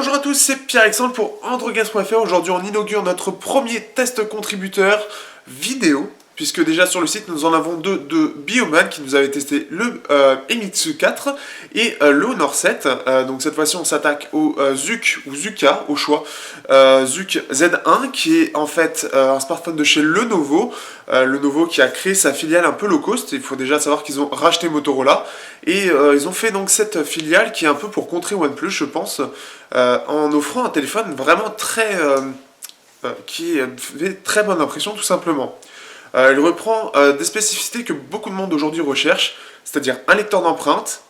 Bonjour à tous, c'est Pierre-Alexandre pour AndroGames.fr. Aujourd'hui, on inaugure notre premier test contributeur vidéo, puisque déjà sur le site, nous en avons deux de Bioman qui nous avait testé le Emitsu 4 et le Honor 7. Donc cette fois-ci, on s'attaque au Zuk ou Zuka, au choix. Zuk Z1, qui est en fait un smartphone de chez Lenovo. Lenovo qui a créé sa filiale un peu low cost. Il faut déjà savoir qu'ils ont racheté Motorola. Et ils ont fait donc cette filiale qui est un peu pour contrer OnePlus, je pense, en offrant un téléphone vraiment qui fait très bonne impression tout simplement. Il reprend des spécificités que beaucoup de monde aujourd'hui recherche, c'est-à-dire un lecteur d'empreintes,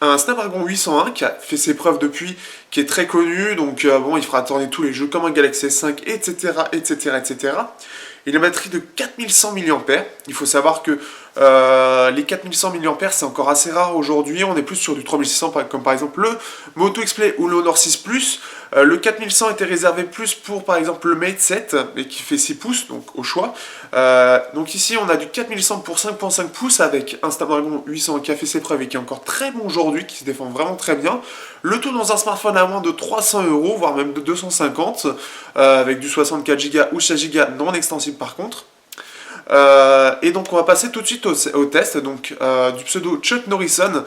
un Snapdragon 801 qui a fait ses preuves depuis, qui est très connu, donc bon, il fera tourner tous les jeux comme un Galaxy S5, etc., etc., etc. Et une batterie de 4100 mAh. Il faut savoir que les 4100 mAh, c'est encore assez rare aujourd'hui. On est plus sur du 3600, comme par exemple le Moto X-Play ou le Honor 6 Plus. Le 4100 était réservé plus pour, par exemple, le Mate 7, mais qui fait 6 pouces, donc au choix. Donc ici, on a du 4100 pour 5.5 pouces avec un Snapdragon 800 qui a fait ses preuves et qui est encore très bon aujourd'hui, qui se défend vraiment très bien. Le tout dans un smartphone à moins de 300 €, voire même de 250, avec du 64 Go ou 16 Go non extensible par contre. Et donc on va passer tout de suite au test donc, du pseudo Chuck Norrison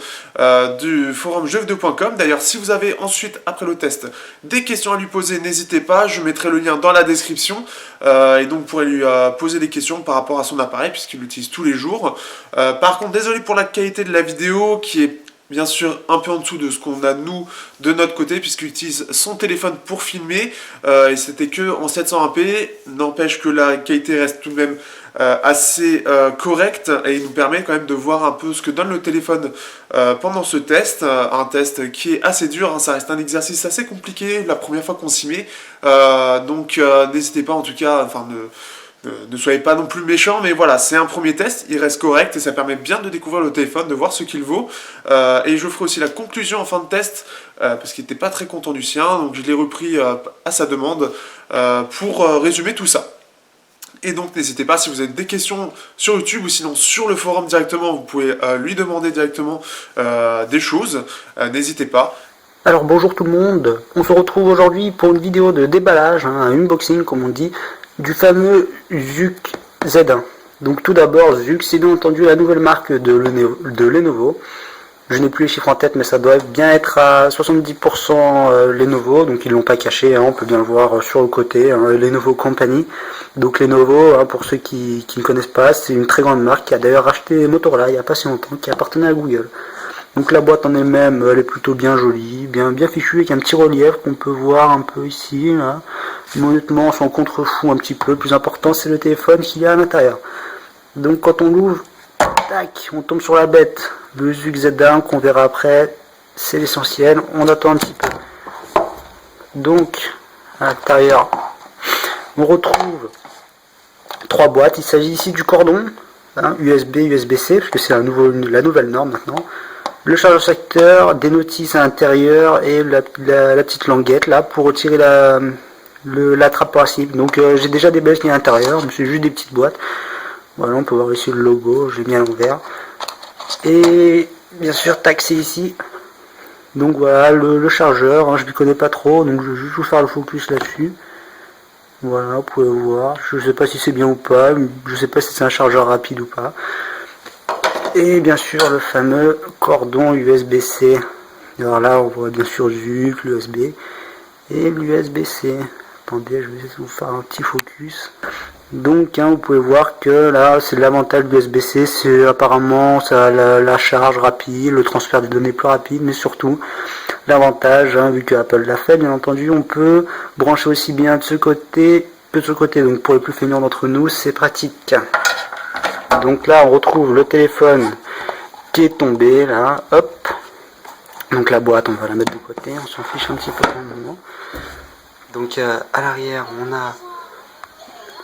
du forum jeuxvideo.com. D'ailleurs, si vous avez ensuite, après le test, des questions à lui poser, n'hésitez pas, je mettrai le lien dans la description. Et donc vous pourrez lui poser des questions par rapport à son appareil puisqu'il l'utilise tous les jours. Par contre, désolé pour la qualité de la vidéo qui est bien sûr un peu en dessous de ce qu'on a nous de notre côté puisqu'il utilise son téléphone pour filmer et c'était que en 720p. N'empêche que la qualité reste tout de même assez correcte et il nous permet quand même de voir un peu ce que donne le téléphone pendant ce test. Un test qui est assez dur, hein, ça reste un exercice assez compliqué la première fois qu'on s'y met. Donc n'hésitez pas en tout cas, enfin ne soyez pas non plus méchants, mais voilà, c'est un premier test, il reste correct et ça permet bien de découvrir le téléphone, de voir ce qu'il vaut. Et je ferai aussi la conclusion en fin de test, parce qu'il n'était pas très content du sien, donc je l'ai repris à sa demande pour résumer tout ça. Et donc n'hésitez pas, si vous avez des questions sur YouTube ou sinon sur le forum directement, vous pouvez lui demander directement des choses, n'hésitez pas. Alors bonjour tout le monde, on se retrouve aujourd'hui pour une vidéo de déballage, un unboxing comme on dit, du fameux Zuk Z1. Donc tout d'abord, Zuk, c'est bien entendu la nouvelle marque de Lenovo. Je n'ai plus les chiffres en tête, mais ça doit bien être à 70% Lenovo, donc ils l'ont pas caché, hein, on peut bien le voir sur le côté, hein, Lenovo Company. Donc Lenovo, hein, pour ceux qui ne connaissent pas, c'est une très grande marque qui a d'ailleurs racheté Motorola il n'y a pas si longtemps, qui appartenait à Google. Donc la boîte en elle-même, elle est plutôt bien jolie, bien fichue, avec un petit relief qu'on peut voir un peu ici, là. Mais honnêtement, on s'en contrefou un petit peu. Le plus important, c'est le téléphone qu'il y a à l'intérieur. Donc quand on l'ouvre, tac, on tombe sur la bête. Le Zuk Z1 qu'on verra après, c'est l'essentiel. On attend un petit peu. Donc, à l'intérieur, on retrouve 3 boîtes. Il s'agit ici du cordon, hein, USB, USB-C, parce que c'est la nouvelle norme maintenant. Le chargeur secteur, des notices à l'intérieur et la petite languette là pour retirer la trappe passive. Donc j'ai déjà des belles qui à l'intérieur, mais c'est juste des petites boîtes. Voilà, on peut voir ici le logo, je l'ai mis à l'envers. Et bien sûr, taxé ici. Donc voilà, le chargeur, hein, je ne connais pas trop, donc je vais juste vous faire le focus là-dessus. Voilà, vous pouvez voir. Je ne sais pas si c'est bien ou pas, je ne sais pas si c'est un chargeur rapide ou pas. Et bien sûr le fameux cordon USB-C. Alors là on voit bien sûr Zuk, l'USB et l'USB-C. Attendez, je vais vous faire un petit focus. Donc hein, vous pouvez voir que là c'est l'avantage de l'USB-C, c'est apparemment ça la charge rapide, le transfert des données plus rapide, mais surtout l'avantage, hein, vu que Apple l'a fait bien entendu, on peut brancher aussi bien de ce côté que de ce côté. Donc pour les plus feignants d'entre nous, c'est pratique. Donc là on retrouve le téléphone qui est tombé là, hop. Donc la boîte on va la mettre de côté, on s'en fiche un petit peu pour le moment. Donc à l'arrière on a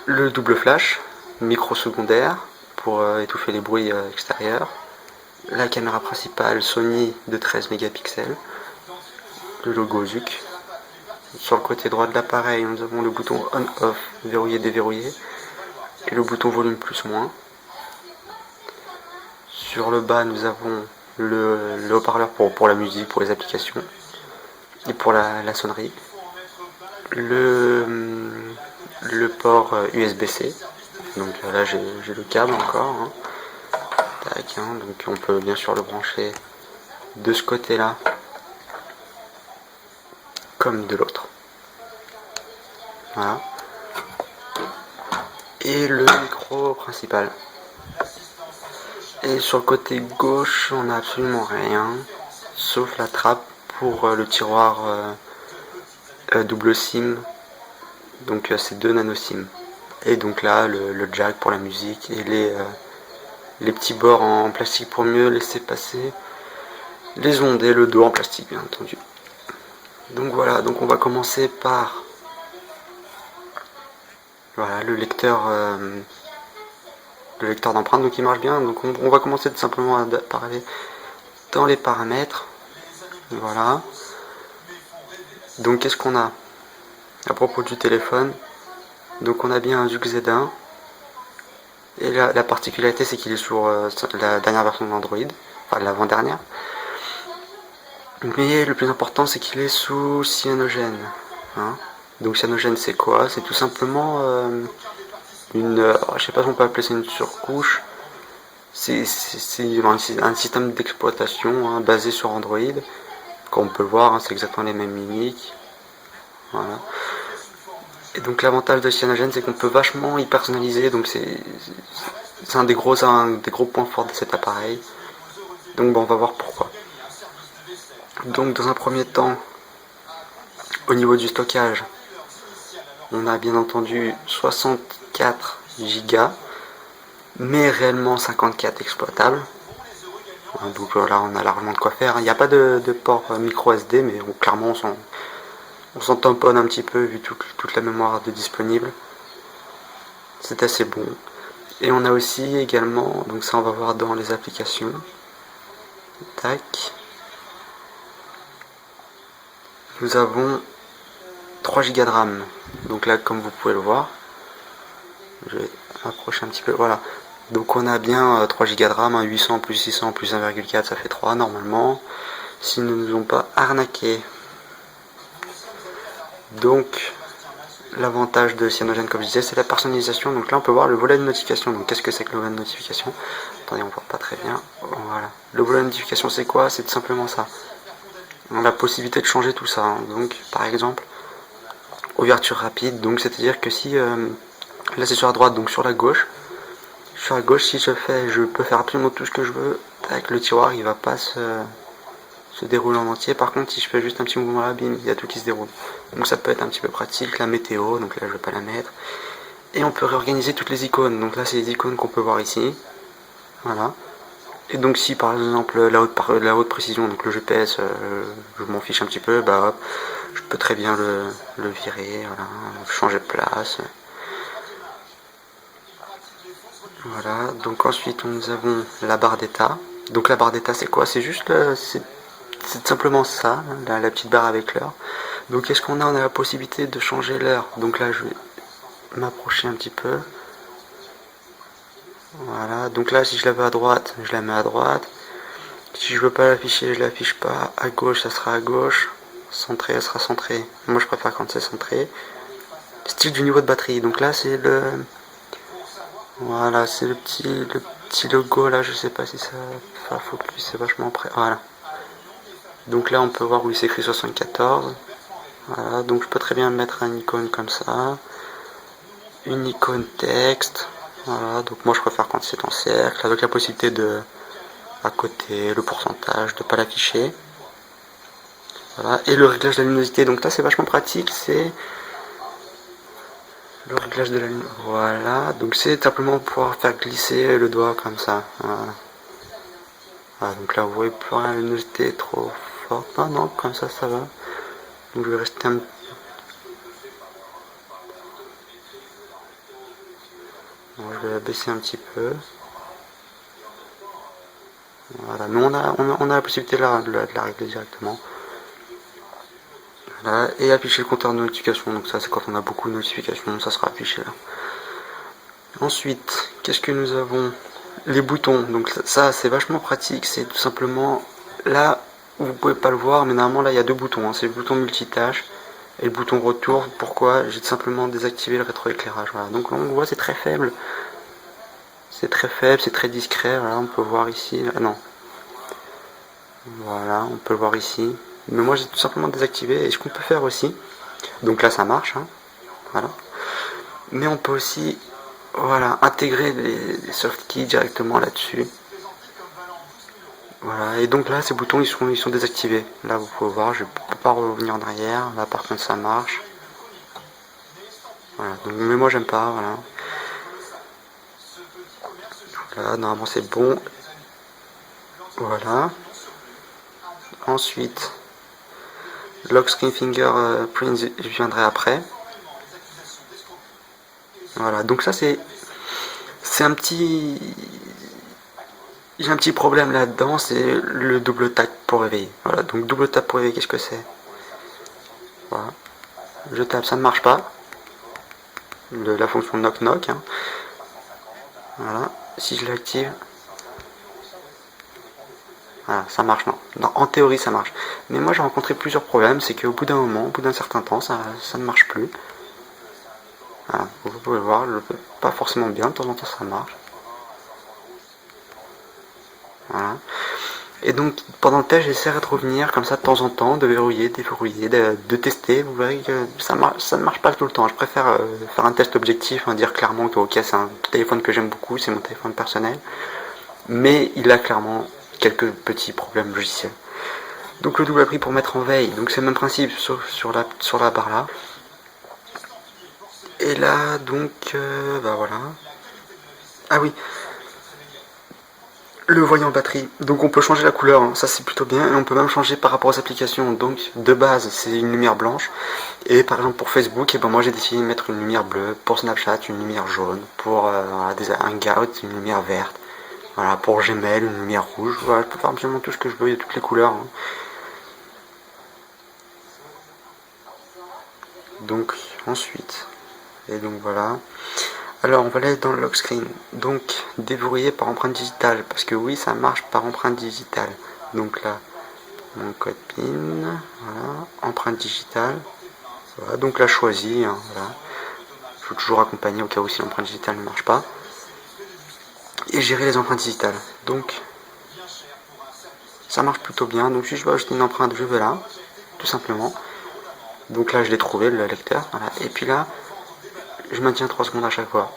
le double flash, micro secondaire pour étouffer les bruits extérieurs. La caméra principale Sony de 13 mégapixels. Le logo Zuk. Sur le côté droit de l'appareil nous avons le bouton on-off, verrouiller, déverrouiller. Et le bouton volume plus-moins. Sur le bas, nous avons le haut-parleur pour la musique, pour les applications. et pour la sonnerie. Le port USB-C, donc là j'ai le câble encore, hein. Tac, hein. Donc on peut bien sûr le brancher de ce côté là comme de l'autre, voilà. Et le micro principal, et sur le côté gauche on n'a absolument rien sauf la trappe pour le tiroir double SIM, donc c'est 2 nano SIM, et donc là le jack pour la musique et les petits bords en plastique pour mieux laisser passer les ondes, et le dos en plastique bien entendu. Donc voilà, donc on va commencer par voilà le lecteur d'empreinte, donc il marche bien. Donc on va commencer tout simplement par aller dans les paramètres. Voilà. Donc qu'est-ce qu'on a à propos du téléphone? Donc on a bien un Zug Z1, et la particularité c'est qu'il est sur la dernière version d'Android, enfin l'avant-dernière. Mais le plus important c'est qu'il est sous cyanogène, hein. Donc cyanogène c'est quoi? C'est tout simplement je sais pas si on peut appeler ça une surcouche. C'est un système d'exploitation, hein, basé sur Android. Comme on peut le voir, hein, c'est exactement les mêmes mimiques. Voilà. Et donc l'avantage de Cyanogen, c'est qu'on peut vachement y personnaliser. Donc c'est un des gros points forts de cet appareil. Donc bon, on va voir pourquoi. Donc dans un premier temps, au niveau du stockage, on a bien entendu 64 Go, mais réellement 54 exploitables. Donc là on a largement de quoi faire. Il n'y a pas de port micro SD, mais clairement on s'en tamponne un petit peu vu toute la mémoire disponible. C'est assez bon. Et on a aussi également, donc ça on va voir dans les applications. Tac. Nous avons 3 Go de RAM. Donc là comme vous pouvez le voir, je vais m'approcher un petit peu. Voilà. Donc on a bien 3 Go de RAM, 800 plus 600 plus 1,4 ça fait 3 normalement, s'ils ne nous ont pas arnaqué. Donc l'avantage de Cyanogen, comme je disais, c'est la personnalisation. Donc là on peut voir le volet de notification. Donc qu'est-ce que c'est que le volet de notification? Attendez, on voit pas très bien. Voilà. Le volet de notification c'est quoi? C'est tout simplement ça. On a la possibilité de changer tout ça, hein. Donc par exemple, ouverture rapide, donc c'est-à-dire que si là c'est sur la droite, donc sur la gauche, si je peux faire absolument tout ce que je veux. Tac, le tiroir il va pas se déroule en entier. Par contre si je fais juste un petit mouvement là, bim, il y a tout qui se déroule. Donc ça peut être un petit peu pratique. La météo, donc là je vais pas la mettre. Et on peut réorganiser toutes les icônes. Donc là c'est les icônes qu'on peut voir ici. Voilà. Et donc si par exemple la haute précision, donc le GPS, je m'en fiche un petit peu, bah hop, je peux très bien le virer, voilà, changer de place. Voilà, donc ensuite nous avons la barre d'état. Donc la barre d'état c'est quoi? C'est juste c'est simplement ça, la petite barre avec l'heure. Donc qu'est-ce qu'on a? On a la possibilité de changer l'heure. Donc là je vais m'approcher un petit peu. Voilà, donc là si je la veux à droite, je la mets à droite. Si je veux pas l'afficher, je l'affiche pas. À gauche, ça sera à gauche. Centré, elle sera centrée. Moi je préfère quand c'est centré. Style du niveau de batterie. Donc là c'est voilà, c'est le petit logo là, je sais pas si ça va focus, c'est vachement près. Voilà. Donc là on peut voir où il s'écrit 74. Voilà, donc je peux très bien mettre une icône comme ça. Une icône texte. Voilà, donc moi je préfère quand c'est en cercle, avec la possibilité de à côté, le pourcentage, de pas l'afficher. Voilà, et le réglage de la luminosité, donc là c'est vachement pratique, c'est le réglage de la luminosité. Voilà, donc c'est simplement pouvoir faire glisser le doigt comme ça. Voilà. Voilà, donc là vous voyez plus rien, la luminosité est trop forte. Ah non, comme ça ça va. Donc je vais rester un bon, je vais la baisser un petit peu. Voilà, mais on a la possibilité de la régler directement. Voilà, et afficher le compteur de notification, donc ça c'est quand on a beaucoup de notifications, ça sera affiché là. Ensuite, qu'est-ce que nous avons? Les boutons, donc ça c'est vachement pratique, c'est tout simplement là, vous pouvez pas le voir, mais normalement là il y a deux boutons, hein. C'est le bouton multitâche et le bouton retour. Pourquoi? J'ai tout simplement désactivé le rétroéclairage. Voilà. Donc on voit c'est très faible. C'est très faible, c'est très discret. Voilà, on peut voir ici. Ah non. Voilà, on peut le voir ici. Mais moi j'ai tout simplement désactivé. Et ce qu'on peut faire aussi, donc là ça marche, hein. Voilà. Mais on peut aussi, voilà, intégrer les softkeys directement là-dessus. Voilà, et donc là ces boutons ils sont désactivés. Là vous pouvez voir, je ne peux pas revenir en arrière. Là par contre ça marche. Voilà, donc, mais moi j'aime pas, voilà. Voilà, normalement c'est bon. Voilà. Ensuite, lock screen fingerprint, je viendrai après. Voilà, donc ça c'est un petit... J'ai un petit problème là-dedans, c'est le double tap pour réveiller. Voilà, donc double tap pour réveiller, qu'est-ce que c'est? Voilà. Je tape, ça ne marche pas. La fonction knock knock, hein. Voilà, si je l'active, voilà, ça marche, non. En théorie ça marche. Mais moi j'ai rencontré plusieurs problèmes, c'est qu'au bout d'un moment, au bout d'un certain temps, ça ne marche plus. Voilà, vous pouvez le voir, pas forcément bien, de temps en temps ça marche. Voilà. Et donc pendant le test j'essaierai de revenir comme ça de temps en temps, de verrouiller, déverrouiller, de tester. Vous verrez que ça ne marche pas tout le temps. Je préfère faire un test objectif, hein, dire clairement que ok c'est un téléphone que j'aime beaucoup, c'est mon téléphone personnel. Mais il a clairement quelques petits problèmes logiciels. Donc le double appui pour mettre en veille, donc c'est le même principe sur la barre là. Et là donc bah voilà. Ah oui, le voyant batterie, donc on peut changer la couleur, hein. Ça c'est plutôt bien, et on peut même changer par rapport aux applications. Donc de base c'est une lumière blanche, et par exemple pour Facebook, et ben moi j'ai décidé de mettre une lumière bleue, pour Snapchat une lumière jaune, pour des hangouts une lumière verte, voilà, pour Gmail une lumière rouge. Voilà, je peux faire absolument tout ce que je veux, il y a toutes les couleurs, hein. Donc ensuite, et donc voilà. Alors on va aller dans le lock screen, donc déverrouiller par empreinte digitale, parce que oui ça marche par empreinte digitale. Donc là, mon code PIN, voilà, empreinte digitale, voilà, donc là choisi, hein, voilà. Il faut toujours accompagner au cas où si l'empreinte digitale ne marche pas. Et gérer les empreintes digitales, donc ça marche plutôt bien. Donc si je veux ajouter une empreinte, je vais là, tout simplement. Donc là je l'ai trouvé, le lecteur, voilà. Et puis là, je maintiens 3 secondes à chaque fois.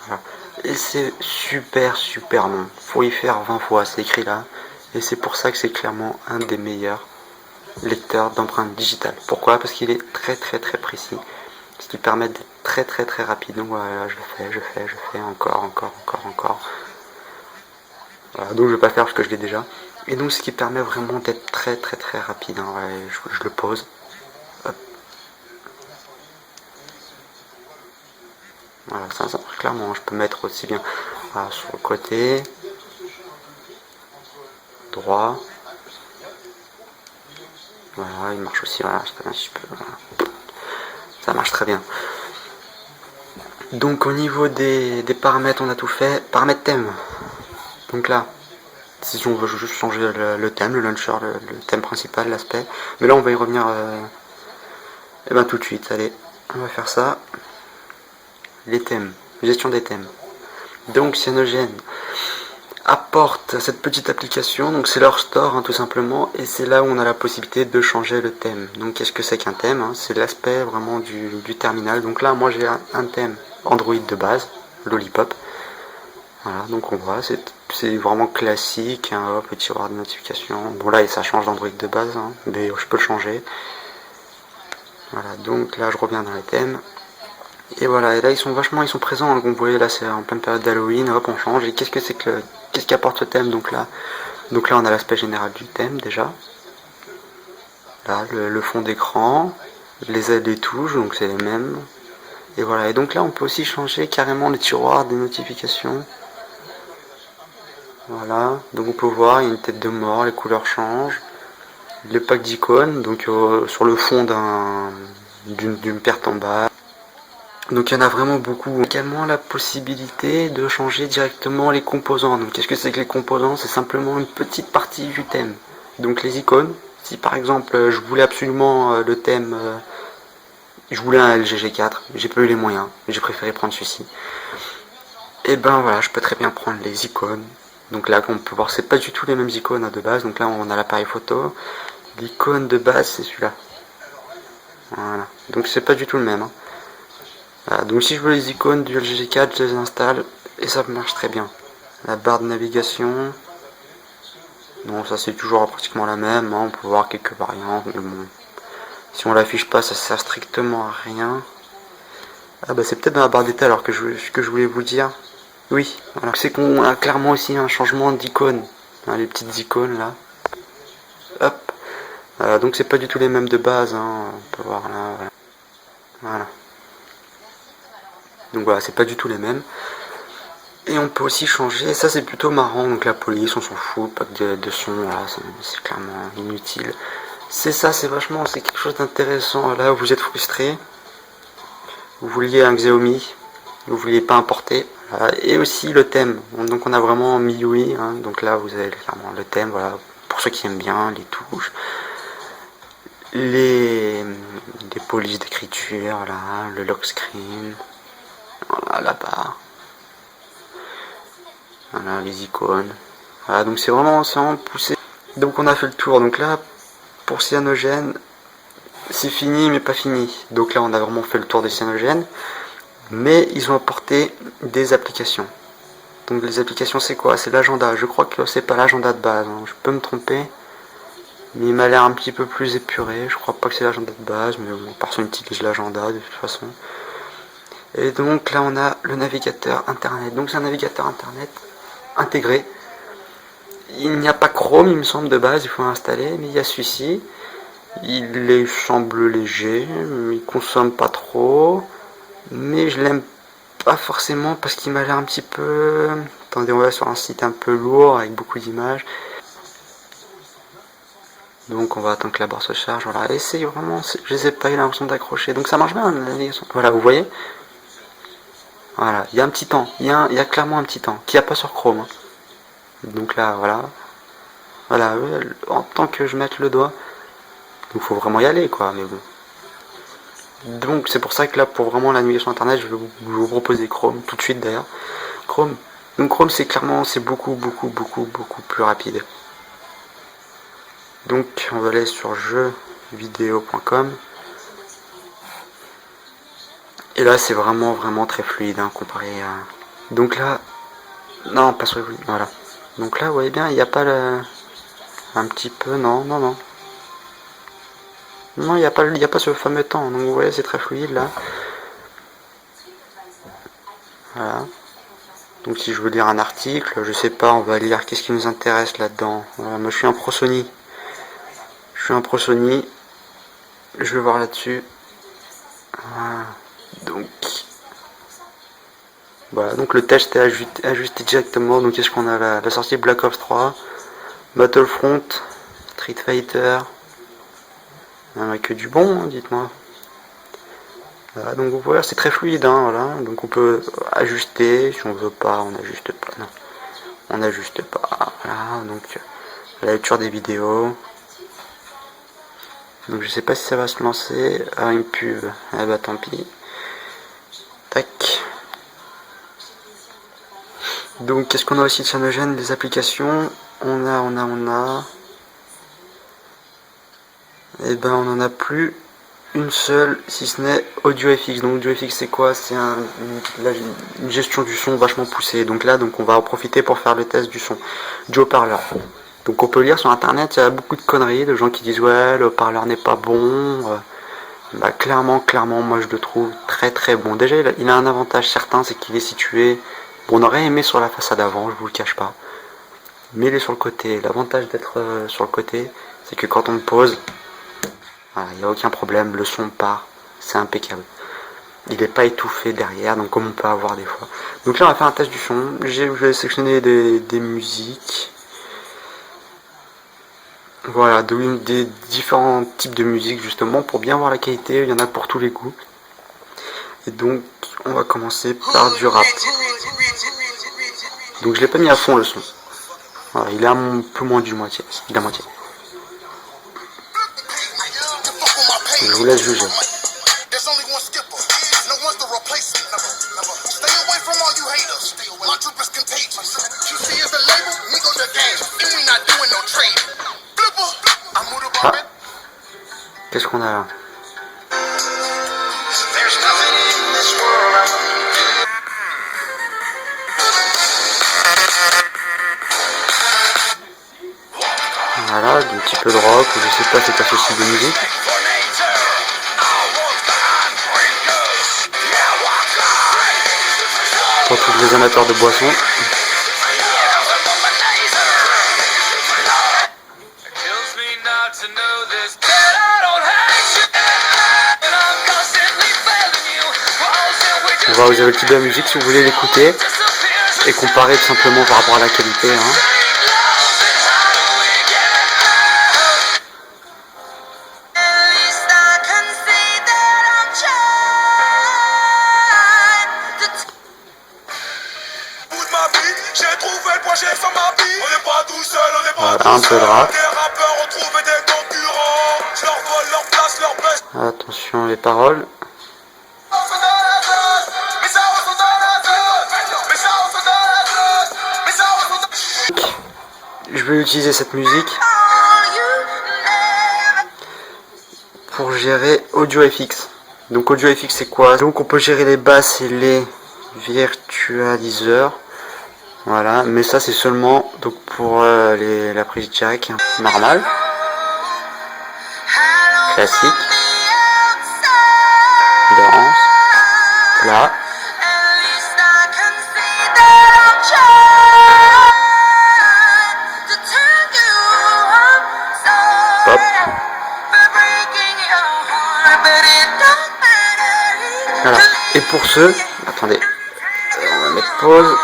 Voilà. Et c'est super long. Faut y faire 20 fois, c'est écrit là. Et c'est pour ça que c'est clairement un des meilleurs lecteurs d'empreintes digitales. Pourquoi? Parce qu'il est très précis. Ce qui permet d'être très rapide. Donc voilà, je fais, encore. Voilà, donc je vais pas faire parce que je l'ai déjà. Et donc ce qui permet vraiment d'être très rapide, hein. Ouais, je le pose. Hop. Voilà, ça marche clairement. Je peux mettre aussi bien sur le côté droit. Voilà, il marche aussi. Voilà, un petit peu, voilà. Ça marche très bien. Donc au niveau des paramètres, on a tout fait. Paramètres thème. Donc là, si on veut juste changer le thème, le launcher, le thème principal, l'aspect. Mais là, on va y revenir tout de suite. Allez, on va faire ça. Les thèmes, gestion des thèmes. Donc Cyanogen apporte cette petite application, donc c'est leur store, hein, tout simplement, et c'est là où on a la possibilité de changer le thème. Donc qu'est-ce que c'est qu'un thème, hein? C'est l'aspect vraiment du terminal. Donc là moi j'ai un thème Android de base, Lollipop. Voilà, donc on voit, c'est vraiment classique, hein, hop, le tiroir de notification. Bon là ça change d'Android de base, hein, mais je peux le changer. Voilà, donc là je reviens dans les thèmes. Et voilà, et là ils sont présents, hein, comme vous voyez là c'est en pleine période d'Halloween, hop on change, et qu'est-ce qu'apporte ce thème? Donc là on a l'aspect général du thème déjà. Là le fond d'écran, les aides et touches, donc c'est les mêmes. Et voilà, et donc là on peut aussi changer carrément les tiroirs des notifications. Voilà, donc on peut voir, il y a une tête de mort, les couleurs changent. Le pack d'icônes, donc sur le fond d'une perte en bas. Donc il y en a vraiment beaucoup. Également la possibilité de changer directement les composants. Donc qu'est-ce que c'est que les composants? C'est simplement une petite partie du thème. Donc les icônes, si par exemple je voulais absolument le thème, je voulais un LGG4, j'ai pas eu les moyens, j'ai préféré prendre celui-ci. Et ben voilà, je peux très bien prendre les icônes. Donc là, comme on peut voir, c'est pas du tout les mêmes icônes de base. Donc là, on a l'appareil photo. L'icône de base, c'est celui-là. Voilà. Donc c'est pas du tout le même. Voilà. Donc si je veux les icônes du LGG4, je les installe et ça marche très bien. La barre de navigation. Non, ça c'est toujours pratiquement la même. On peut voir quelques variantes, mais bon. Si on l'affiche pas, ça sert strictement à rien. Ah bah c'est peut-être dans la barre d'état alors que je voulais vous dire. Oui, alors c'est qu'on a clairement aussi un changement d'icône. Les petites icônes là. Hop. Donc c'est pas du tout les mêmes de base. On peut voir là. Voilà. Donc voilà, c'est pas du tout les mêmes. Et on peut aussi changer. Ça c'est plutôt marrant. Donc la police, on s'en fout. Pas de son. Là, c'est clairement inutile. C'est ça, c'est quelque chose d'intéressant. Là, vous êtes frustré. Vous vouliez un Xiaomi. Vous vouliez pas importer. Et aussi le thème. Donc on a vraiment MIUI. Donc là, vous avez clairement le thème. Voilà. Pour ceux qui aiment bien les touches. Les polices d'écriture, là, le lock screen, voilà, la barre, voilà, les icônes, voilà, donc c'est vraiment poussé. Donc on a fait le tour. Donc là, pour Cyanogen, c'est fini mais pas fini. Donc là, on a vraiment fait le tour des Cyanogen, mais ils ont apporté des applications. Donc les applications, c'est quoi? C'est l'agenda. Je crois que c'est pas l'agenda de base, je peux me tromper. Mais il m'a l'air un petit peu plus épuré. Je crois pas que c'est l'agenda de base, mais bon, personne n'utilise l'agenda de toute façon. Et donc là, on a le navigateur internet. Donc c'est un navigateur internet intégré. Il n'y a pas Chrome, il me semble, de base, il faut l'installer, mais il y a celui-ci. Il semble léger, il consomme pas trop, mais je l'aime pas forcément parce qu'il m'a l'air un petit peu... Attendez, on va sur un site un peu lourd avec beaucoup d'images. Donc on va attendre que la barre se charge, voilà, et c'est vraiment, je les ai pas eu l'impression d'accrocher, donc ça marche bien la navigation. Voilà, vous voyez. Voilà, il y a un petit temps, il y a clairement un petit temps, qu'il n'y a pas sur Chrome. Donc là, voilà. Voilà, en tant que je mette le doigt, donc faut vraiment y aller, quoi, mais bon. Donc c'est pour ça que là, pour vraiment la navigation internet, je vais vous proposer Chrome, tout de suite d'ailleurs. Chrome, donc Chrome c'est clairement, c'est beaucoup plus rapide. Donc on va aller sur jeuxvideo.com et là c'est vraiment très fluide comparé à... Donc là, non pas sur voilà. Donc là vous voyez bien, il n'y a pas le... un petit peu, non, il n'y a pas ce fameux temps, donc vous voyez c'est très fluide là. Voilà. Donc si je veux lire un article, je sais pas, on va lire qu'est-ce qui nous intéresse là-dedans. Voilà, moi je suis un pro Sony. Je vais voir là-dessus. Voilà, donc le test est ajusté directement. Donc qu'est-ce qu'on a là? La sortie Black Ops 3, Battlefront, Street Fighter. Il n'y en a que du bon, dites-moi. Voilà, donc vous voyez, c'est très fluide, voilà. Donc on peut ajuster, si on veut pas, on n'ajuste pas. Non, on n'ajuste pas. Voilà, donc la lecture des vidéos. Donc je sais pas si ça va se lancer. Une pub. Eh bah tant pis. Tac. Donc qu'est-ce qu'on a aussi de Cyanogen? Des applications. On a. Et ben on en a plus une seule, si ce n'est AudioFX. Donc AudioFX c'est quoi? C'est une gestion du son vachement poussée. Donc là, on va en profiter pour faire le test du son, du haut-parleur. Donc on peut lire sur internet, il y a beaucoup de conneries, de gens qui disent ouais le haut-parleur n'est pas bon. Bah clairement, moi je le trouve très bon. Déjà il a un avantage certain, c'est qu'il est situé. Bon, on aurait aimé sur la façade avant, je vous le cache pas. Mais il est sur le côté. L'avantage d'être sur le côté, c'est que quand on le pose, il n'y a aucun problème, le son part, c'est impeccable. Il n'est pas étouffé derrière, donc comme on peut avoir des fois. Donc là on va faire un test du son. Je vais sélectionner des musiques. Voilà, des différents types de musique justement pour bien voir la qualité, il y en a pour tous les goûts. Et donc on va commencer par du rap. Donc je l'ai pas mis à fond le son. Voilà, il est un peu moins du moitié. Il est à moitié. Je vous laisse juger. Ah, qu'est-ce qu'on a là? Voilà, un petit peu de rock, ou je sais pas c'est quoi ce style de musique. Pour tous les amateurs de boissons. Voilà, vous avez le type de la musique si vous voulez l'écouter et comparer tout simplement par rapport à la qualité. Hein. Voilà, un peu de rap. Attention les paroles. Je vais utiliser cette musique pour gérer AudioFX. Donc AudioFX c'est quoi? Donc on peut gérer les basses et les virtualiseurs. Voilà, mais ça c'est seulement donc pour la prise jack normale, classique, danse, plat. Pop. Voilà. Et pour ceux, attendez, on va mettre pause.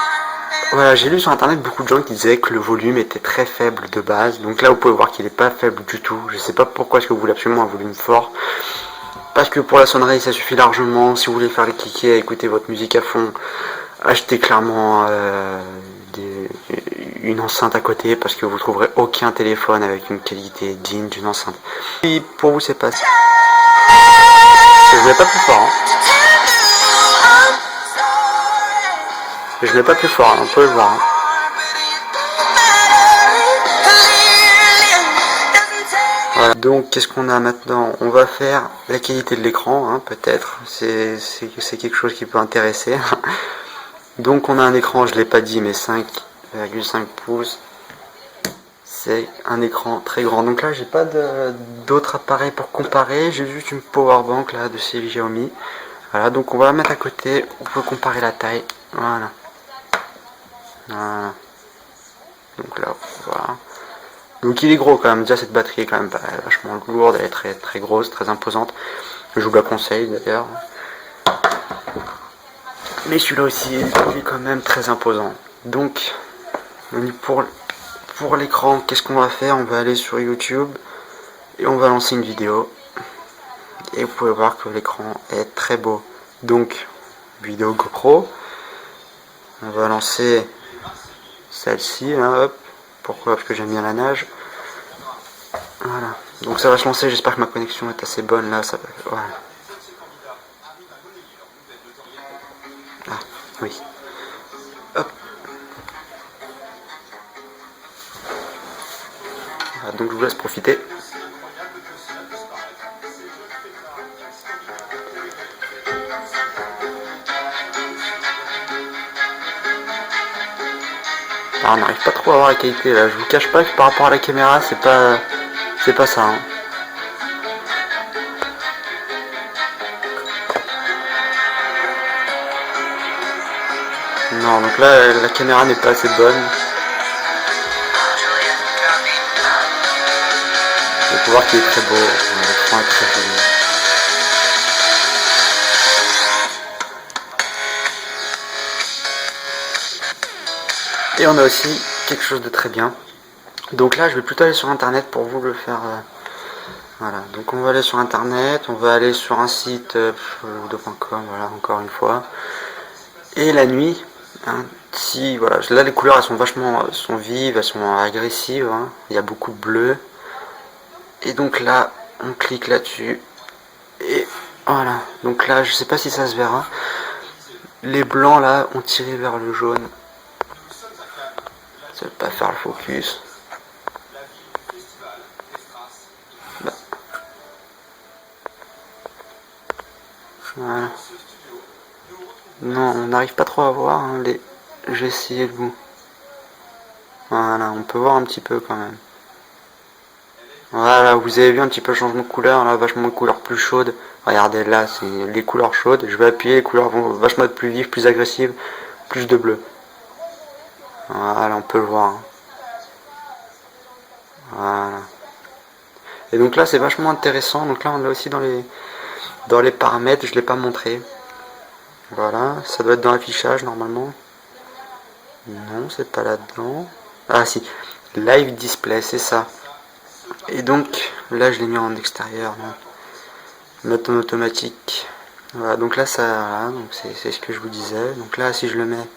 Voilà, j'ai lu sur internet beaucoup de gens qui disaient que le volume était très faible de base. Donc là, vous pouvez voir qu'il n'est pas faible du tout. Je sais pas pourquoi est-ce que vous voulez absolument un volume fort. Parce que pour la sonnerie, ça suffit largement. Si vous voulez faire les cliquets, écouter votre musique à fond, achetez clairement une enceinte à côté parce que vous trouverez aucun téléphone avec une qualité digne d'une enceinte. Et pour vous, c'est pas ça. Je mets pas plus fort. Hein. Je mets pas plus fort, hein, on peut le voir. Hein. Voilà. Donc qu'est-ce qu'on a maintenant? On va faire la qualité de l'écran, hein, peut-être. C'est quelque chose qui peut intéresser. Donc on a un écran, je l'ai pas dit, mais 5,5 pouces. C'est un écran très grand. Donc là j'ai pas d'autres appareils pour comparer. J'ai juste une powerbank là de chez Xiaomi. Voilà, donc on va la mettre à côté. On peut comparer la taille. Voilà. Voilà. Donc là, voilà. Donc il est gros quand même. Déjà cette batterie est quand même vachement lourde. Elle est très très grosse, très imposante. Je vous la conseille d'ailleurs. Mais celui-là aussi, il est quand même très imposant. Donc pour l'écran, qu'est-ce qu'on va faire? On va aller sur YouTube et on va lancer une vidéo. Et vous pouvez voir que l'écran est très beau. Donc vidéo GoPro. On va lancer celle-ci, hein, hop. Pourquoi? Parce que j'aime bien la nage. Voilà. Donc ça va se lancer, j'espère que ma connexion est assez bonne là. Ça va... Voilà. Ah, oui. Hop. Voilà, donc je vous laisse profiter. Ah, on n'arrive pas trop à voir la qualité là, je vous cache pas que par rapport à la caméra c'est pas ça. Hein. Non, donc là la caméra n'est pas assez bonne. Vous pouvez voir qu'il est très beau, l'écran est très joli. Et on a aussi quelque chose de très bien. Donc là je vais plutôt aller sur internet pour vous le faire. Voilà, donc on va aller sur internet, on va aller sur un site de.com, voilà, encore une fois. Et la nuit, hein, si voilà, là les couleurs elles sont vachement sont vives, elles sont agressives, hein, il y a beaucoup de bleu. Et donc là, on clique là-dessus Voilà, donc là je sais pas si ça se verra. Les blancs là ont tiré vers le jaune. Ça veut pas faire le focus. Bah. Voilà. Non, on n'arrive pas trop à voir hein, les. J'ai essayé de vous. Voilà, on peut voir un petit peu quand même. Voilà, vous avez vu un petit peu le changement de couleur, là, vachement de couleurs plus chaudes. Regardez, là, c'est les couleurs chaudes. Je vais appuyer, les couleurs vont vachement être plus vives, plus agressives, plus de bleu. Voilà, on peut le voir. Hein. Voilà. Et donc là, c'est vachement intéressant. Donc là, on est aussi dans les paramètres. Je ne l'ai pas montré. Voilà, ça doit être dans l'affichage normalement. Non, c'est pas là-dedans. Ah si, live display, c'est ça. Et donc, là, je l'ai mis en extérieur. Mettre en automatique. Voilà, donc là, ça, voilà, donc c'est ce que je vous disais. Donc là, si je le mets,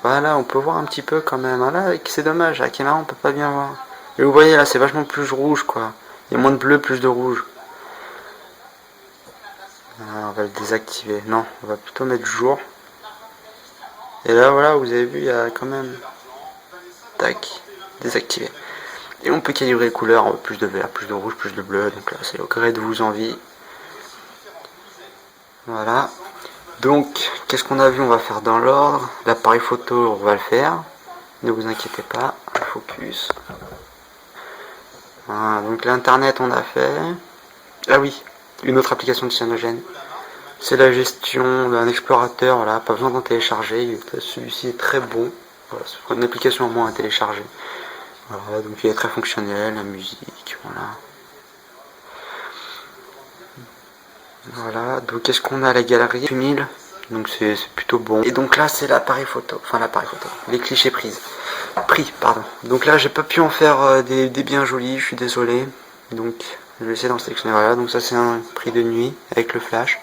voilà, on peut voir un petit peu quand même. Voilà, c'est dommage, à la caméra, on peut pas bien voir. Et vous voyez, là, c'est vachement plus rouge, quoi. Il y a moins de bleu, plus de rouge. Voilà, on va le désactiver. Non, on va plutôt mettre jour. Et là, voilà, vous avez vu, il y a quand même... Tac, désactivé. Et on peut calibrer les couleurs, plus de vert, plus de rouge, plus de bleu. Donc là, c'est au gré de vos envies. Voilà. Donc, qu'est-ce qu'on a vu? On va faire dans l'ordre. L'appareil photo, on va le faire. Ne vous inquiétez pas. Focus. Voilà, donc l'internet, on a fait. Ah oui, une autre application de Cyanogen. C'est la gestion d'un explorateur. Voilà, pas besoin d'en télécharger. Celui-ci est très bon. Voilà, c'est une application en moins à télécharger. Voilà, donc il est très fonctionnel, la musique, voilà. Voilà, donc qu'est-ce qu'on a? La galerie 1000, donc c'est plutôt bon. Et donc là c'est l'appareil photo, les clichés pris, pardon. Donc là j'ai pas pu en faire des bien jolis, je suis désolé. Donc je vais essayer d'en sélectionner, voilà, donc ça c'est un prix de nuit avec le flash.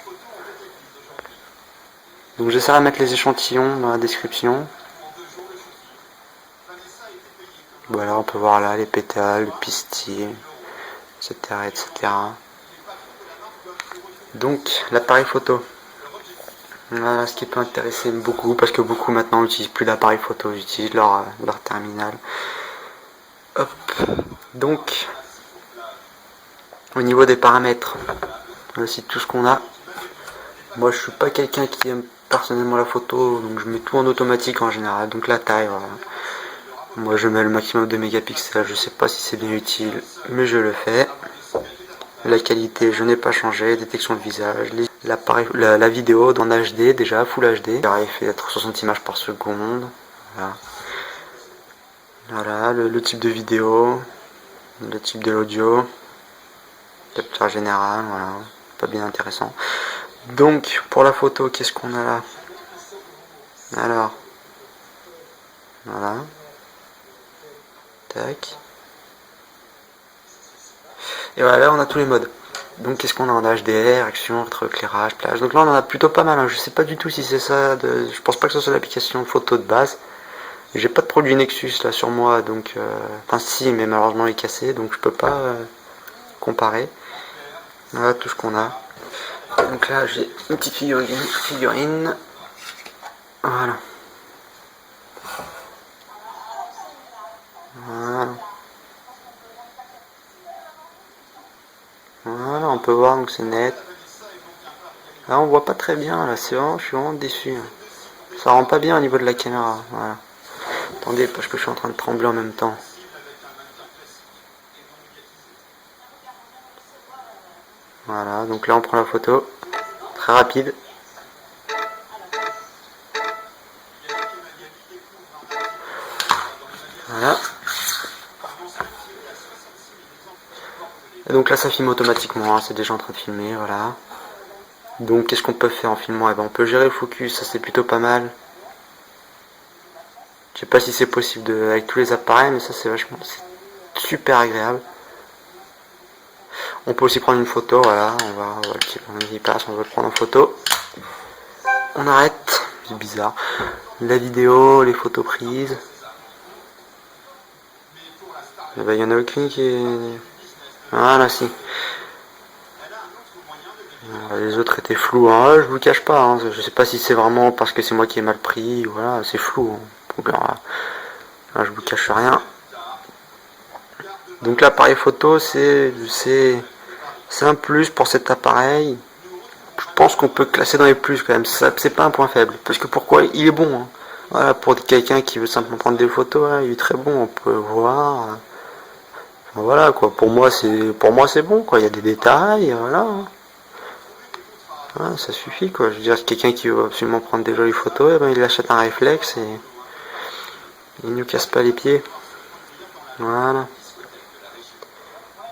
Donc j'essaierai de mettre les échantillons dans la description. Voilà, on peut voir là les pétales, le pistil, etc. etc. Donc l'appareil photo. Voilà, ce qui peut intéresser beaucoup, parce que beaucoup maintenant n'utilisent plus d'appareil photo, ils utilisent leur terminal. Hop. Donc, au niveau des paramètres, voici tout ce qu'on a. Moi je suis pas quelqu'un qui aime personnellement la photo, donc je mets tout en automatique en général. Donc la taille, voilà. Moi je mets le maximum de mégapixels, je sais pas si c'est bien utile, mais je le fais. La qualité, je n'ai pas changé, détection de visage, la vidéo dans HD déjà, Full HD. Il fait être 60 images par seconde. Voilà, voilà le type de vidéo, le type de l'audio, capture générale, voilà, pas bien intéressant. Donc pour la photo, qu'est-ce qu'on a là? Alors, voilà, tac. Et voilà, là on a tous les modes. Donc qu'est-ce qu'on a en HDR, action, rétroéclairage, plage. Donc là on en a plutôt pas mal. Hein. Je sais pas du tout si c'est ça. Je pense pas que ce soit l'application photo de base. J'ai pas de produit Nexus là sur moi, donc enfin si, mais malheureusement il est cassé, donc je peux pas comparer. Voilà tout ce qu'on a. Donc là j'ai une petite figurine. Voilà. Voilà. Voilà, on peut voir, donc c'est net. Là on voit pas très bien, là c'est vraiment, je suis vraiment déçu. Ça rend pas bien au niveau de la caméra, voilà. Attendez, parce que je suis en train de trembler en même temps. Voilà, donc là on prend la photo, très rapide. Voilà. Et donc là ça filme automatiquement, hein, c'est déjà en train de filmer, voilà. Donc qu'est-ce qu'on peut faire en filmant? Eh ben, on peut gérer le focus, ça c'est plutôt pas mal. Je sais pas si c'est possible avec tous les appareils, mais ça c'est vachement, c'est super agréable. On peut aussi prendre une photo, voilà, on va le petit il passe, on va le prendre en photo. On arrête, c'est bizarre. La vidéo, les photos prises. Il y en a aucune qui est... Voilà, si. Les autres étaient flous, hein. Je vous cache pas, hein. Je sais pas si c'est vraiment parce que c'est moi qui ai mal pris, voilà, c'est flou, hein. Donc là, je vous cache rien. Donc l'appareil photo, c'est un plus pour cet appareil. Je pense qu'on peut classer dans les plus quand même. C'est pas un point faible. Parce que pourquoi il est bon, hein. Voilà, pour quelqu'un qui veut simplement prendre des photos, hein, il est très bon. On peut voir. Enfin, voilà quoi. Pour moi c'est bon quoi. Il y a des détails, voilà. Voilà, ça suffit quoi. Je veux dire, quelqu'un qui veut absolument prendre des jolies photos, eh ben, il achète un réflexe et il ne casse pas les pieds. Voilà.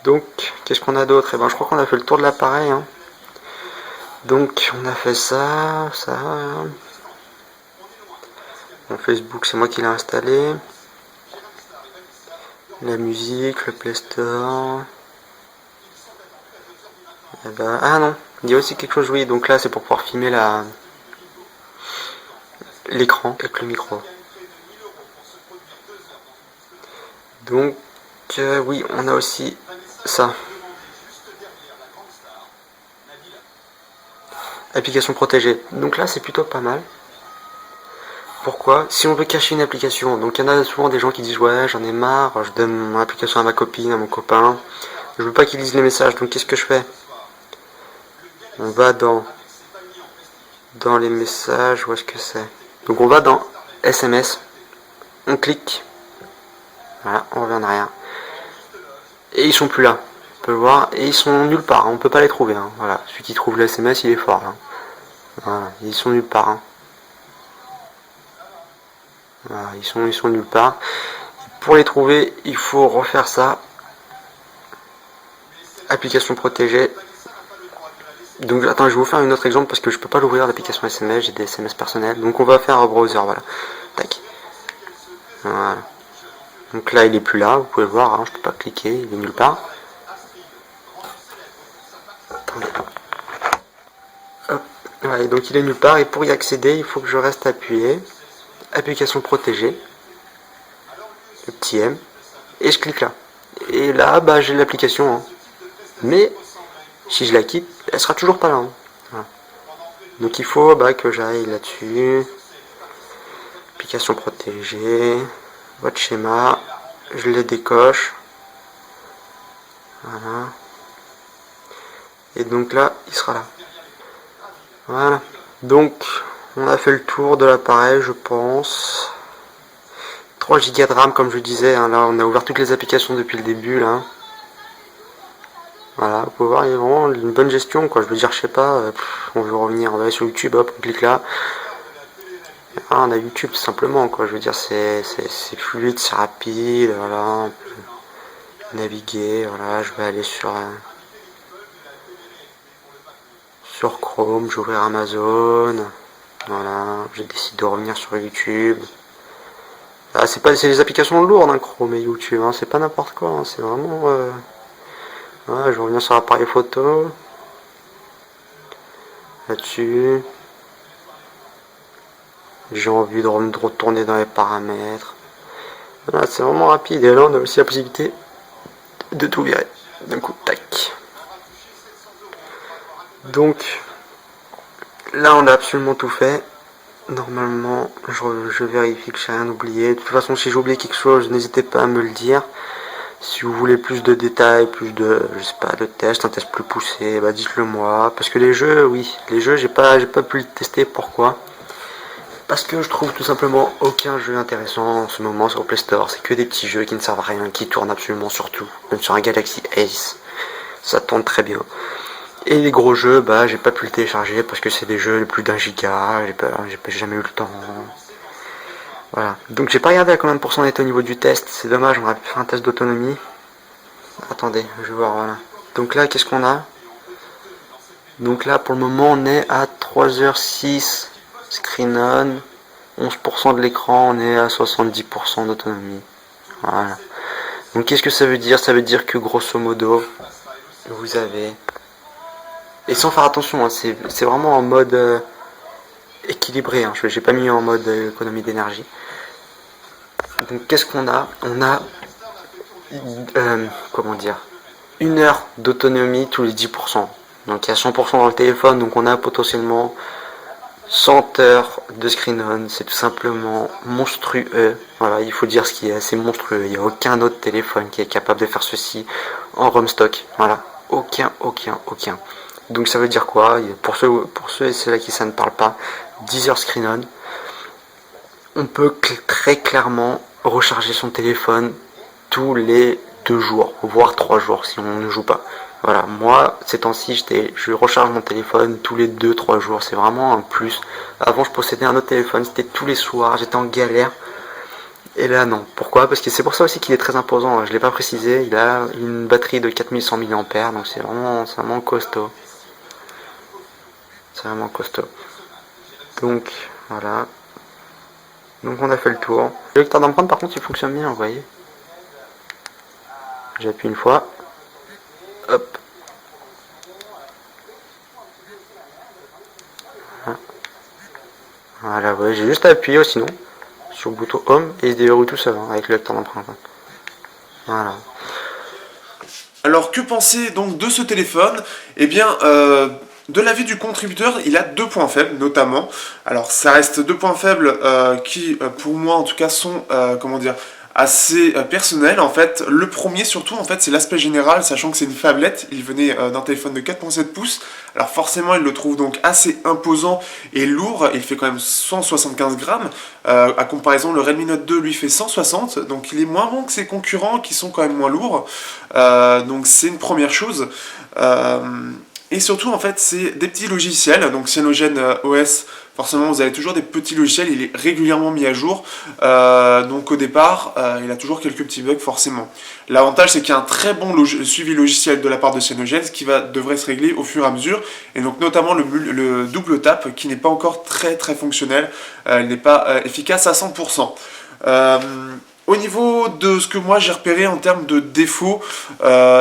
Donc, qu'est-ce qu'on a d'autre? Eh ben, je crois qu'on a fait le tour de l'appareil, hein. Donc, on a fait ça. Mon Facebook, c'est moi qui l'ai installé. La musique, le Play Store. Eh ben, ah non, il y a aussi quelque chose, oui. Donc là, c'est pour pouvoir filmer l'écran avec le micro. Donc, oui, on a aussi ça. Application protégée. Donc là, c'est plutôt pas mal. Pourquoi? Si on veut cacher une application, donc il y en a souvent des gens qui disent ouais j'en ai marre, je donne mon application à ma copine, à mon copain, je veux pas qu'ils lisent les messages, donc qu'est-ce que je fais? On va dans les messages, où est-ce que c'est? Donc on va dans SMS, on clique, voilà, on revient en arrière, et ils sont plus là, on peut le voir, et ils sont nulle part, hein. On peut pas les trouver, hein. Voilà, celui qui trouve le SMS il est fort, hein. Voilà, ils sont nulle part, hein. Voilà, ils sont nulle part. Pour les trouver, il faut refaire ça. Application protégée. Donc attends, je vais vous faire un autre exemple parce que je peux pas l'ouvrir l'application SMS, j'ai des SMS personnels. Donc on va faire un browser, voilà. Tac. Voilà. Donc là il est plus là, vous pouvez le voir, hein, je peux pas cliquer, il est nulle part. Attendez. Hop. Voilà, et donc il est nulle part et pour y accéder, il faut que je reste appuyé. Application protégée. Le petit M. Et je clique là. Et là, bah j'ai l'application, hein. Mais si je la quitte, elle sera toujours pas là, hein. Voilà. Donc il faut que j'aille là-dessus. Application protégée. Votre schéma. Je les décoche. Voilà. Et donc là, il sera là. Voilà. Donc, on a fait le tour de l'appareil, je pense. 3 Go de RAM, comme je disais, hein. Là, on a ouvert toutes les applications depuis le début, là. Voilà, vous pouvez voir, il y a vraiment une bonne gestion, quoi. Je veux dire, je sais pas, on veut revenir, on va aller sur YouTube, hop, on clique là. Ah, on a YouTube, simplement, quoi. Je veux dire, c'est fluide, c'est rapide, voilà. On peut naviguer, voilà, je vais aller sur Chrome, je vais ouvrir Amazon. Voilà, je décide de revenir sur YouTube. Ah, c'est les applications lourdes, hein, Chrome et YouTube, hein, c'est pas n'importe quoi, hein, c'est vraiment... Voilà, je vais revenir sur l'appareil photo. Là-dessus. J'ai envie de retourner dans les paramètres. Voilà, c'est vraiment rapide. Et là, on a aussi la possibilité de tout virer. D'un coup, tac. Donc, là, on a absolument tout fait. Normalement, je vérifie que j'ai rien oublié. De toute façon, si j'ai oublié quelque chose, n'hésitez pas à me le dire. Si vous voulez plus de détails, plus de, je sais pas, de tests, un test plus poussé, bah dites-le moi. Parce que les jeux, oui, les jeux, j'ai pas pu le tester. Pourquoi? Parce que je trouve tout simplement aucun jeu intéressant en ce moment sur Play Store. C'est que des petits jeux qui ne servent à rien, qui tournent absolument sur tout. Même sur un Galaxy Ace, ça tourne très bien. Et les gros jeux, bah j'ai pas pu le télécharger parce que c'est des jeux de plus d'1 giga, j'ai jamais eu le temps. Voilà. Donc j'ai pas regardé à combien de pourcent on était au niveau du test, c'est dommage, on aurait pu faire un test d'autonomie. Attendez, je vais voir, voilà. Donc là, qu'est-ce qu'on a? Donc là, pour le moment, on est à 3h06 screen on, 11% de l'écran, on est à 70% d'autonomie. Voilà. Donc qu'est-ce que ça veut dire? Ça veut dire que grosso modo, vous avez... Et sans faire attention, hein, c'est vraiment en mode équilibré, hein. J'ai pas mis en mode économie d'énergie. Donc qu'est-ce qu'on a? On a comment dire, 1 heure d'autonomie tous les 10%. Donc il y a 100% dans le téléphone, donc on a potentiellement 100 heures de screen on, c'est tout simplement monstrueux. Voilà, il faut dire ce qui est, c'est monstrueux. Il n'y a aucun autre téléphone qui est capable de faire ceci en ROM stock. Voilà, aucun. Donc ça veut dire quoi? Pour ceux et ceux à qui ça ne parle pas, 10 heures screen on, on peut très clairement recharger son téléphone tous les 2 jours, voire 3 jours si on ne joue pas. Voilà, moi, ces temps-ci, je recharge mon téléphone tous les 2-3 jours, c'est vraiment un plus. Avant, je possédais un autre téléphone, c'était tous les soirs, j'étais en galère. Et là, non. Pourquoi? Parce que c'est pour ça aussi qu'il est très imposant, je ne l'ai pas précisé, il a une batterie de 4100 mAh, donc c'est vraiment costaud. C'est vraiment costaud. Donc, voilà. Donc on a fait le tour. Le lecteur d'empreintes, par contre, il fonctionne bien, vous voyez. J'appuie une fois. Hop. Voilà, ouais, j'ai juste à appuyer sinon sur le bouton Home et il se déverrouille tout seul avec le lecteur d'empreinte. Voilà. Alors que penser donc de ce téléphone? Eh bien, de l'avis du contributeur, il a 2 points faibles notamment. Alors ça reste 2 points faibles qui, pour moi en tout cas, sont comment dire, assez personnels. En fait, le premier surtout, en fait, c'est l'aspect général, sachant que c'est une phablette. Il venait d'un téléphone de 4,7 pouces. Alors forcément, il le trouve donc assez imposant et lourd. Il fait quand même 175 grammes. À comparaison, le Redmi Note 2 lui fait 160. Donc il est moins bon que ses concurrents qui sont quand même moins lourds. Donc c'est une première chose. Et surtout, en fait, c'est des petits logiciels. Donc Cyanogen OS, forcément, vous avez toujours des petits logiciels. Il est régulièrement mis à jour. Donc au départ, il a toujours quelques petits bugs, forcément. L'avantage, c'est qu'il y a un très bon suivi logiciel de la part de Cyanogen, ce qui devrait se régler au fur et à mesure. Et donc notamment le double tap, qui n'est pas encore très fonctionnel. Il n'est pas efficace à 100%. Au niveau de ce que moi j'ai repéré en termes de défauts,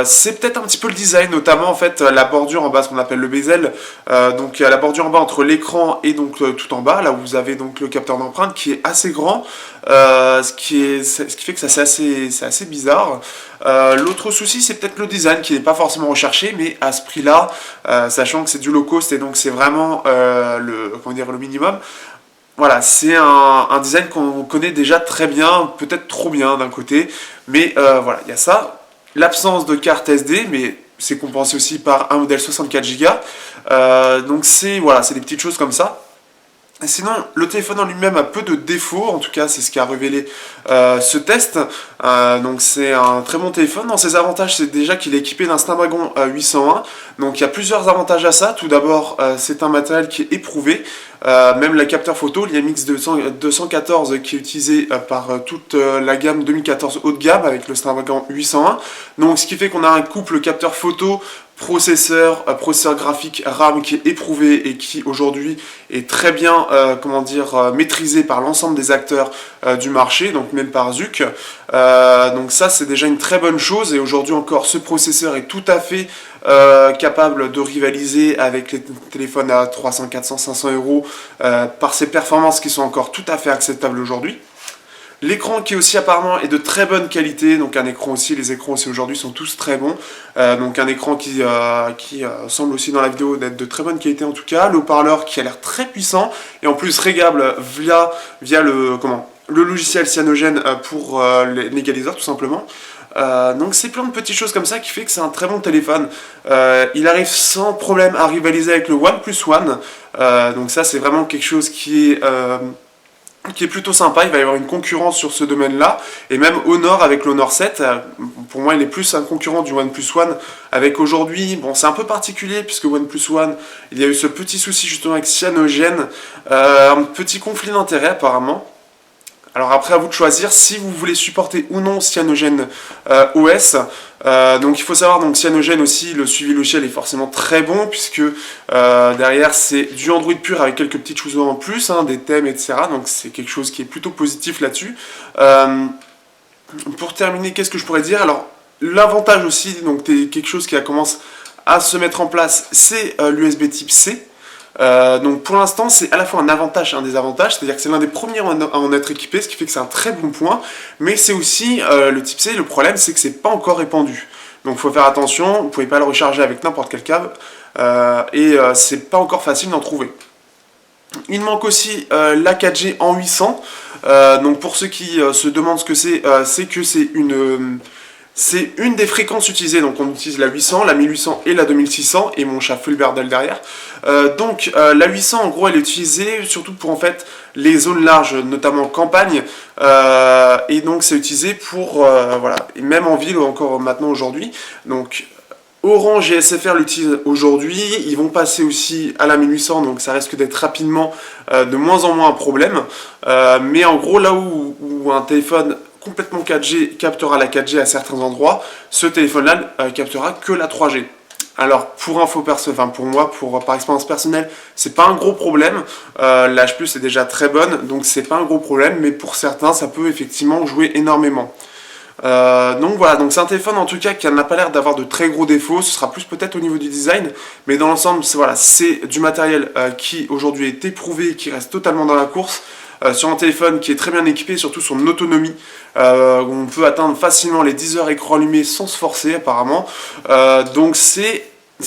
c'est peut-être un petit peu le design, notamment en fait la bordure en bas, ce qu'on appelle le bezel. Donc la bordure en bas entre l'écran et donc tout en bas, là où vous avez donc le capteur d'empreinte qui est assez grand, ce qui fait que c'est assez bizarre. L'autre souci, c'est peut-être le design qui n'est pas forcément recherché, mais à ce prix-là, sachant que c'est du low cost et donc c'est vraiment le minimum. Voilà, c'est un design qu'on connaît déjà très bien, peut-être trop bien d'un côté, mais voilà, il y a ça. L'absence de carte SD, mais c'est compensé aussi par un modèle 64 Go. Donc voilà, c'est des petites choses comme ça. Et sinon, le téléphone en lui-même a peu de défauts, en tout cas c'est ce qu'a révélé ce test. Donc c'est un très bon téléphone. Dans ses avantages, c'est déjà qu'il est équipé d'un Snapdragon 801. Donc il y a plusieurs avantages à ça. Tout d'abord, c'est un matériel qui est éprouvé. Même le capteur photo, l'IMX 214 qui est utilisé par toute la gamme 2014 haut de gamme avec le Snapdragon 801. Donc ce qui fait qu'on a un couple capteur photo processeur graphique RAM qui est éprouvé et qui aujourd'hui est très bien maîtrisé par l'ensemble des acteurs du marché, donc même par Zuck. Donc ça c'est déjà une très bonne chose et aujourd'hui encore ce processeur est tout à fait capable de rivaliser avec les téléphones à 300, 400, 500 euros par ses performances qui sont encore tout à fait acceptables aujourd'hui. L'écran qui aussi apparemment est de très bonne qualité, donc un écran aussi, les écrans aussi aujourd'hui sont tous très bons, donc un écran qui semble aussi dans la vidéo d'être de très bonne qualité en tout cas, le haut-parleur qui a l'air très puissant, et en plus régable via le logiciel Cyanogen pour l'égaliseur tout simplement. Donc c'est plein de petites choses comme ça qui fait que c'est un très bon téléphone. Il arrive sans problème à rivaliser avec le OnePlus One, donc ça c'est vraiment quelque chose qui est plutôt sympa. Il va y avoir une concurrence sur ce domaine-là, et même Honor avec l'Honor 7, pour moi il est plus un concurrent du OnePlus One, avec aujourd'hui, bon c'est un peu particulier puisque OnePlus One, il y a eu ce petit souci justement avec Cyanogen, un petit conflit d'intérêts apparemment. Alors après à vous de choisir si vous voulez supporter ou non Cyanogen OS. Donc il faut savoir, donc Cyanogen aussi, le suivi logiciel est forcément très bon puisque derrière c'est du Android pur avec quelques petites choses en plus, des thèmes etc. Donc c'est quelque chose qui est plutôt positif là-dessus. Pour terminer, qu'est-ce que je pourrais dire? Alors l'avantage aussi, donc quelque chose qui commence à se mettre en place, c'est l'USB type C. Donc pour l'instant c'est à la fois un avantage et un désavantage, c'est à dire que c'est l'un des premiers à en être équipé, ce qui fait que c'est un très bon point, mais c'est aussi le type C, le problème c'est que c'est pas encore répandu. Donc il faut faire attention, vous ne pouvez pas le recharger avec n'importe quel câble, c'est pas encore facile d'en trouver. Il manque aussi la 4G en 800. Donc pour ceux qui se demandent ce que c'est que c'est une des fréquences utilisées. Donc on utilise la 800, la 1800 et la 2600, et mon chat Fulberdel derrière. La 800 en gros elle est utilisée surtout pour en fait les zones larges, notamment campagne, et donc c'est utilisé pour voilà, et même en ville encore maintenant aujourd'hui. Donc Orange et SFR l'utilisent aujourd'hui, ils vont passer aussi à la 1800, donc ça risque d'être rapidement de moins en moins un problème. Mais en gros, là où un téléphone complètement 4G captera la 4G à certains endroits, ce téléphone-là captera que la 3G. Alors pour pour moi, par expérience personnelle, c'est pas un gros problème. L'H+ est déjà très bonne, donc c'est pas un gros problème, mais pour certains, ça peut effectivement jouer énormément. Donc voilà, donc c'est un téléphone en tout cas qui n'a pas l'air d'avoir de très gros défauts, ce sera plus peut-être au niveau du design, mais dans l'ensemble c'est du matériel qui aujourd'hui est éprouvé et qui reste totalement dans la course, sur un téléphone qui est très bien équipé, surtout son autonomie, où on peut atteindre facilement les 10 heures écran allumé sans se forcer apparemment, donc ça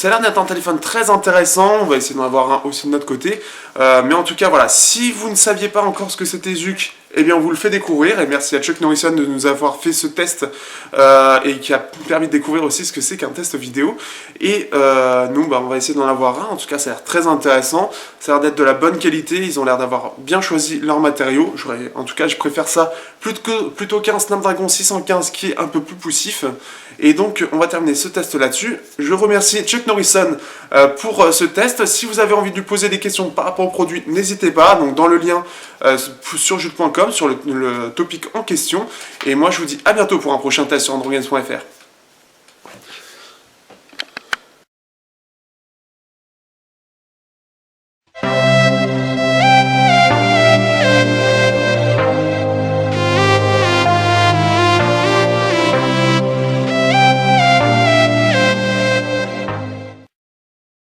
a l'air d'être un téléphone très intéressant, on va essayer d'en avoir un aussi de notre côté, mais en tout cas voilà, si vous ne saviez pas encore ce que c'était Zuc, eh bien on vous le fait découvrir, et merci à Chuck Norrison de nous avoir fait ce test, et qui a permis de découvrir aussi ce que c'est qu'un test vidéo, et nous on va essayer d'en avoir un, en tout cas ça a l'air très intéressant, ça a l'air d'être de la bonne qualité, ils ont l'air d'avoir bien choisi leurs matériaux, en tout cas je préfère ça plutôt qu'un Snapdragon 615 qui est un peu plus poussif, et donc on va terminer ce test là-dessus. Je remercie Chuck Norrison pour ce test. Si vous avez envie de lui poser des questions par rapport au produit, n'hésitez pas, donc dans le lien sur jules.com, sur le topic en question. Et moi je vous dis à bientôt pour un prochain test sur androgames.fr.